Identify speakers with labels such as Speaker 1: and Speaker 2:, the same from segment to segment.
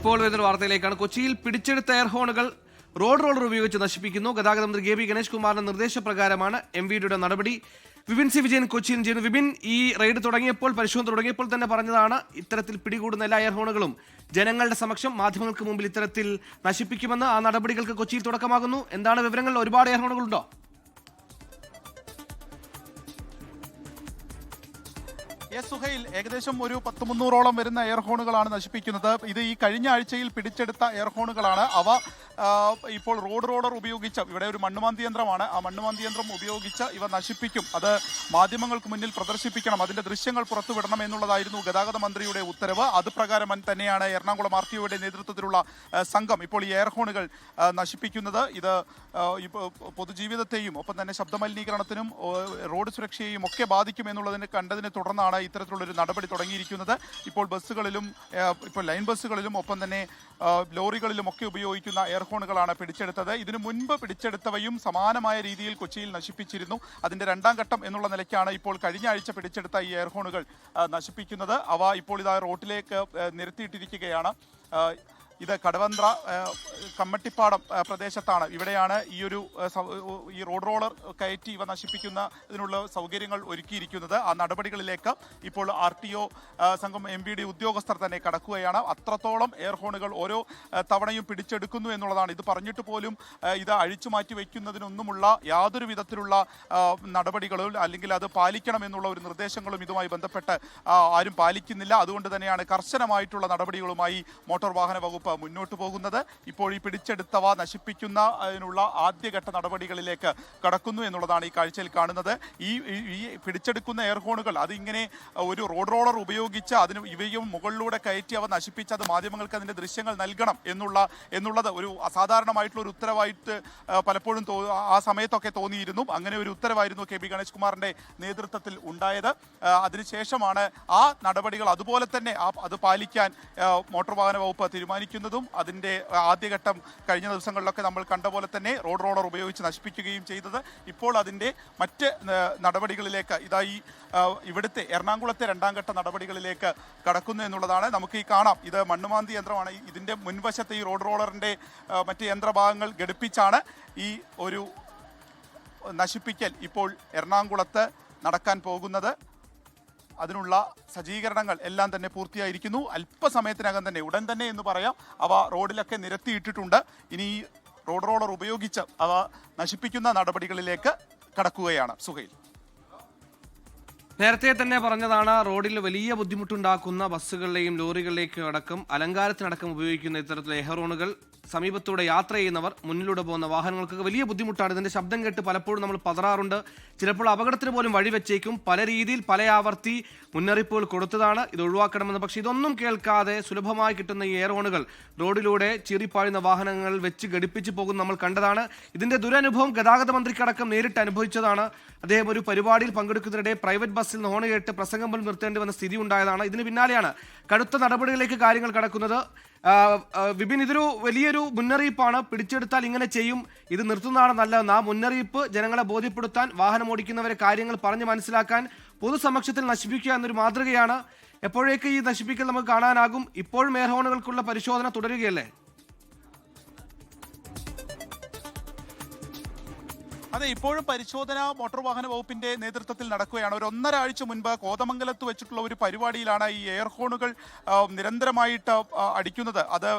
Speaker 1: ഇപ്പോൾ വരുന്ന വാർത്തയിലേക്കാണ്. കൊച്ചിയിൽ പിടിച്ചെടുത്ത എയർഹോണുകൾ റോഡ് റോളർ ഉപയോഗിച്ച് നശിപ്പിക്കുന്നു. ഗതാഗത മന്ത്രി കെ.ബി. ഗണേഷ് കുമാറിന്റെ നിർദ്ദേശപ്രകാരമാണ് MVDയുടെ നടപടി. വിപിൻ സി വിജയൻ കൊച്ചിയിൽ ചെയ്യുന്നു. വിപിൻ, ഈ റെയ്ഡ് തുടങ്ങിയപ്പോൾ, പരിശോധന തുടങ്ങിയപ്പോൾ തന്നെ പറഞ്ഞതാണ് ഇത്തരത്തിൽ പിടികൂടുന്ന എല്ലാ എയർഹോണുകളും ജനങ്ങളുടെ സമക്ഷം മാധ്യമങ്ങൾക്ക് മുമ്പിൽ ഇത്തരത്തിൽ നശിപ്പിക്കുമെന്ന്. ആ നടപടികൾക്ക് കൊച്ചിയിൽ തുടക്കമാകുന്നു. എന്താണ് വിവരങ്ങൾ? ഒരുപാട് എയർഹോണുകളുണ്ടോ?
Speaker 2: സുഹൈൽ, ഏകദേശം ഒരു 100-300ഓളം വരുന്ന എയർഹോണുകളാണ് നശിപ്പിക്കുന്നത്. ഇത് ഈ കഴിഞ്ഞ ആഴ്ചയിൽ പിടിച്ചെടുത്ത എയർഹോണുകളാണ്. അവ ഇപ്പോൾ റോഡ് റോളർ ഉപയോഗിച്ച്, ഇവിടെ ഒരു മണ്ണുമാന്തി യന്ത്രമാണ്, ആ മണ്ണുമാന്തി യന്ത്രം ഉപയോഗിച്ച് ഇവ നശിപ്പിക്കും. അത് മാധ്യമങ്ങൾക്ക് മുന്നിൽ പ്രദർശിപ്പിക്കണം, അതിന്റെ ദൃശ്യങ്ങൾ പുറത്തുവിടണം എന്നുള്ളതായിരുന്നു ഗതാഗത മന്ത്രിയുടെ ഉത്തരവ്. അത് പ്രകാരം തന്നെയാണ് എറണാകുളം RTOയുടെ നേതൃത്വത്തിലുള്ള സംഘം ഇപ്പോൾ ഈ എയർഹോണുകൾ നശിപ്പിക്കുന്നത്. ഇത് പൊതുജീവിതത്തെയും ഒപ്പം തന്നെ ശബ്ദമലിനീകരണത്തിനും റോഡ് സുരക്ഷയെയും ഒക്കെ ബാധിക്കും എന്നുള്ളതിന് കണ്ടതിനെ തുടർന്നാണ് ഇത്തരത്തിലുള്ളൊരു നടപടി തുടങ്ങിയിരിക്കുന്നത്. ഇപ്പോൾ ബസ്സുകളിലും, ഇപ്പോൾ ലൈൻ ബസ്സുകളിലും ഒപ്പം തന്നെ ലോറികളിലും ഒക്കെ ഉപയോഗിക്കുന്ന എയർഹോണുകളാണ് പിടിച്ചെടുത്തത്. ഇതിനു മുൻപ് പിടിച്ചെടുത്തവയും സമാനമായ രീതിയിൽ കൊച്ചിയിൽ നശിപ്പിച്ചിരുന്നു. അതിന്റെ രണ്ടാം ഘട്ടം എന്നുള്ള നിലയ്ക്കാണ് ഇപ്പോൾ കഴിഞ്ഞ ആഴ്ച പിടിച്ചെടുത്ത ഈ എയർഹോണുകൾ നശിപ്പിക്കുന്നത്. അവ ഇപ്പോൾ ഇതാ റോഡിലേക്ക് നിരത്തിയിട്ടിരിക്കുകയാണ്. ഇത് കടവന്ത്ര കമ്മട്ടിപ്പാടം പ്രദേശത്താണ്. ഇവിടെയാണ് ഈ റോഡ് റോളർ കയറ്റി ഇവ നശിപ്പിക്കുന്നതിനുള്ള സൗകര്യങ്ങൾ ഒരുക്കിയിരിക്കുന്നത്. ആ നടപടികളിലേക്ക് ഇപ്പോൾ RTO സംഘം MVD ഉദ്യോഗസ്ഥർ തന്നെ കടക്കുകയാണ്. അത്രത്തോളം എയർഹോണുകൾ ഓരോ തവണയും പിടിച്ചെടുക്കുന്നു എന്നുള്ളതാണ്. ഇത് പറഞ്ഞിട്ട് പോലും ഇത് അഴിച്ചു മാറ്റി വയ്ക്കുന്നതിനൊന്നുമുള്ള യാതൊരു വിധത്തിലുള്ള നടപടികളും അല്ലെങ്കിൽ അത് പാലിക്കണം എന്നുള്ള ഒരു നിർദ്ദേശങ്ങളും ഇതുമായി ബന്ധപ്പെട്ട് ആരും പാലിക്കുന്നില്ല. അതുകൊണ്ട് തന്നെയാണ് കർശനമായിട്ടുള്ള നടപടികളുമായി മോട്ടോർ വാഹന വകുപ്പ് മുന്നോട്ട് പോകുന്നത്. ഇപ്പോൾ ഈ പിടിച്ചെടുത്തവ നശിപ്പിക്കുന്നതിനുള്ള ആദ്യഘട്ട നടപടികളിലേക്ക് കടക്കുന്നു എന്നുള്ളതാണ് ഈ കാഴ്ചയിൽ കാണുന്നത്. ഈ പിടിച്ചെടുക്കുന്ന എയർഹോണുകൾ അതിങ്ങനെ ഒരു റോഡ് റോളർ ഉപയോഗിച്ച് ഇവയും മുകളിലൂടെ കയറ്റി അവ നശിപ്പിച്ച് അത് മാധ്യമങ്ങൾക്ക് അതിന്റെ ദൃശ്യങ്ങൾ നൽകണം എന്നുള്ളത് ഒരു അസാധാരണമായിട്ടുള്ള ഒരു ഉത്തരവായിട്ട് പലപ്പോഴും ആ സമയത്തൊക്കെ തോന്നിയിരുന്നു. അങ്ങനെ ഒരു ഉത്തരവായിരുന്നു കെ.ബി. ഗണേഷ് കുമാറിന്റെ നേതൃത്വത്തിൽ ഉണ്ടായത്. അതിനുശേഷമാണ് ആ നടപടികൾ അതുപോലെ തന്നെ അത് പാലിക്കാൻ മോട്ടോർ വാഹന വകുപ്പ് തീരുമാനിക്കുന്നതും അതിന്റെ ആദ്യഘട്ടം കഴിഞ്ഞ ദിവസങ്ങളിലൊക്കെ നമ്മൾ കണ്ട പോലെ തന്നെ റോഡ് റോളർ ഉപയോഗിച്ച് നശിപ്പിക്കുകയും ചെയ്തത്. ഇപ്പോൾ അതിന്റെ മറ്റ് നടപടികളിലേക്ക് ഇതായി ഇവിടുത്തെ എറണാകുളത്തെ രണ്ടാം ഘട്ട നടപടികളിലേക്ക് കടക്കുന്നു എന്നുള്ളതാണ്. നമുക്ക് ഈ കാണാം, ഇത് മണ്ണുമാന്തി യന്ത്രമാണ്. ഇതിന്റെ മുൻവശത്തെ ഈ റോഡ് റോളറിന്റെ മറ്റ് യന്ത്രഭാഗങ്ങൾ ഘടിപ്പിച്ചാണ് ഈ ഒരു നശിപ്പിക്കൽ ഇപ്പോൾ എറണാകുളത്ത് നടക്കാൻ പോകുന്നത്. അതിനുള്ള സജ്ജീകരണങ്ങൾ എല്ലാം തന്നെ പൂർത്തിയായിരിക്കുന്നു. അല്പസമയത്തിനകം തന്നെ, ഉടൻ തന്നെ എന്ന് പറയാം, അവ റോഡിലൊക്കെ നിരത്തിയിട്ടിട്ടുണ്ട്. ഇനി റോഡ് റോളർ ഉപയോഗിച്ച് അവ നശിപ്പിക്കുന്ന നടപടികളിലേക്ക് കടക്കുകയാണ്. സുഹൈൽ,
Speaker 1: നേരത്തെ തന്നെ പറഞ്ഞതാണ്, റോഡിൽ വലിയ ബുദ്ധിമുട്ടുണ്ടാക്കുന്ന ബസ്സുകളിലെയും ലോറികളിലേക്കും അടക്കം അലങ്കാരത്തിനടക്കം ഉപയോഗിക്കുന്ന ഇത്തരത്തിലുള്ള എയർഹോണുകൾ സമീപത്തൂടെ യാത്ര ചെയ്യുന്നവർ, മുന്നിലൂടെ പോകുന്ന വാഹനങ്ങൾക്കൊക്കെ വലിയ ബുദ്ധിമുട്ടാണ്. ഇതിന്റെ ശബ്ദം കേട്ട് പലപ്പോഴും നമ്മൾ പതറാറുണ്ട്. ചിലപ്പോൾ അപകടത്തിന് പോലും വഴിവെച്ചേക്കും. പല രീതിയിൽ പല ആവർത്തി മുന്നറിയിപ്പുകൾ കൊടുത്തതാണ് ഇത് ഒഴിവാക്കണമെന്ന്. പക്ഷേ ഇതൊന്നും കേൾക്കാതെ സുലഭമായി കിട്ടുന്ന ഈ എയർഹോണുകൾ റോഡിലൂടെ ചീറിപ്പായുന്ന വാഹനങ്ങൾ വെച്ച് ഘടിപ്പിച്ച് പോകുന്ന നമ്മൾ കണ്ടതാണ്. ഇതിന്റെ ദുരനുഭവം ഗതാഗത മന്ത്രിക്കടക്കം നേരിട്ട് അനുഭവിച്ചതാണ്. അദ്ദേഹം ഒരു പരിപാടിയിൽ പങ്കെടുക്കുന്നതിനിടെ പ്രൈവറ്റ് ബസ്സിൽ നിന്ന് ഹോണ് കേട്ട് പ്രസംഗം പോലും നിർത്തേണ്ടി വന്ന സ്ഥിതി ഉണ്ടായതാണ്. ഇതിന് പിന്നാലെയാണ് കടുത്ത നടപടികളിലേക്ക് കാര്യങ്ങൾ കടക്കുന്നത്. വിപിൻ, ഇതൊരു വലിയൊരു മുന്നറിയിപ്പാണ്. പിടിച്ചെടുത്താൽ ഇങ്ങനെ ചെയ്യും, ഇത് നിർത്തുന്നതാണ് നല്ലതെന്ന്. ആ മുന്നറിയിപ്പ് ജനങ്ങളെ ബോധ്യപ്പെടുത്താൻ, വാഹനം ഓടിക്കുന്നവരെ കാര്യങ്ങൾ പറഞ്ഞ് മനസ്സിലാക്കാൻ, പൊതുസമക്ഷത്തിൽ നശിപ്പിക്കുക എന്നൊരു മാതൃകയാണ്. എപ്പോഴേക്ക് ഈ നശിപ്പിക്കൽ നമുക്ക് കാണാനാകും? ഇപ്പോഴും എയർഹോണുകൾക്കുള്ള പരിശോധന തുടരുകയല്ലേ?
Speaker 2: അതെ, ഇപ്പോഴും പരിശോധന മോട്ടോർ വാഹന വകുപ്പിന്റെ നേതൃത്വത്തിൽ നടക്കുകയാണ്. ഒരു 1.5 ആഴ്ച മുൻപ് കോതമംഗലത്ത് വെച്ചിട്ടുള്ള ഒരു പരിപാടിയിലാണ് ഈ എയർഹോണുകൾ നിരന്തരമായിട്ട് അടിക്കുന്നത്. അത്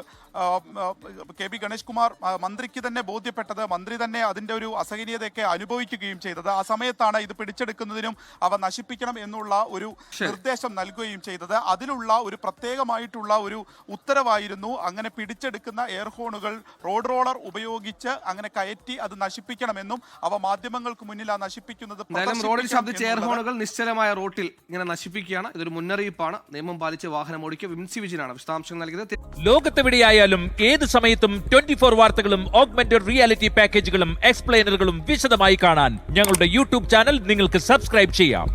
Speaker 2: കെ.ബി. ഗണേഷ് കുമാർ മന്ത്രിക്ക് തന്നെ ബോധ്യപ്പെട്ടത്. മന്ത്രി തന്നെ അതിന്റെ ഒരു അസഹനീയതയൊക്കെ അനുഭവിക്കുകയും ചെയ്തത്. ആ സമയത്താണ് ഇത് പിടിച്ചെടുക്കുന്നതിനും അവ നശിപ്പിക്കണം എന്നുള്ള ഒരു നിർദ്ദേശം നൽകുകയും ചെയ്തത്. അതിനുള്ള ഒരു പ്രത്യേകമായിട്ടുള്ള ഒരു ഉത്തരവായിരുന്നു അങ്ങനെ പിടിച്ചെടുക്കുന്ന എയർഹോണുകൾ റോഡ് റോളർ ഉപയോഗിച്ച് അങ്ങനെ കയറ്റി അത് നശിപ്പിക്കണമെന്നും അവ മാധ്യമങ്ങൾക്ക് മുന്നിൽ ആ നശിപ്പിക്കുന്നത്
Speaker 1: റോഡിൽ ശബ്ദിച്ച എയർഹോണുകൾ നിശ്ചലമായ റോട്ടിൽ ഇങ്ങനെ നശിപ്പിക്കുകയാണ്. ഇതൊരു മുന്നറിയിപ്പാണ്. നിയമം പാലിച്ച് വാഹനം ഓടിക്കുക. വിപിൻ സി വിജയനാണ് വിശദാംശങ്ങൾ നൽകിയത്.
Speaker 3: ലോകത്തെവിടെയായാലും ഏത് സമയത്തും 24 വാർത്തകളും ഓഗ്മെന്റഡ് റിയാലിറ്റി പാക്കേജുകളും എക്സ്പ്ലെയിനറുകളും വിശദമായി കാണാൻ ഞങ്ങളുടെ യൂട്യൂബ് ചാനൽ നിങ്ങൾക്ക് സബ്സ്ക്രൈബ് ചെയ്യാം.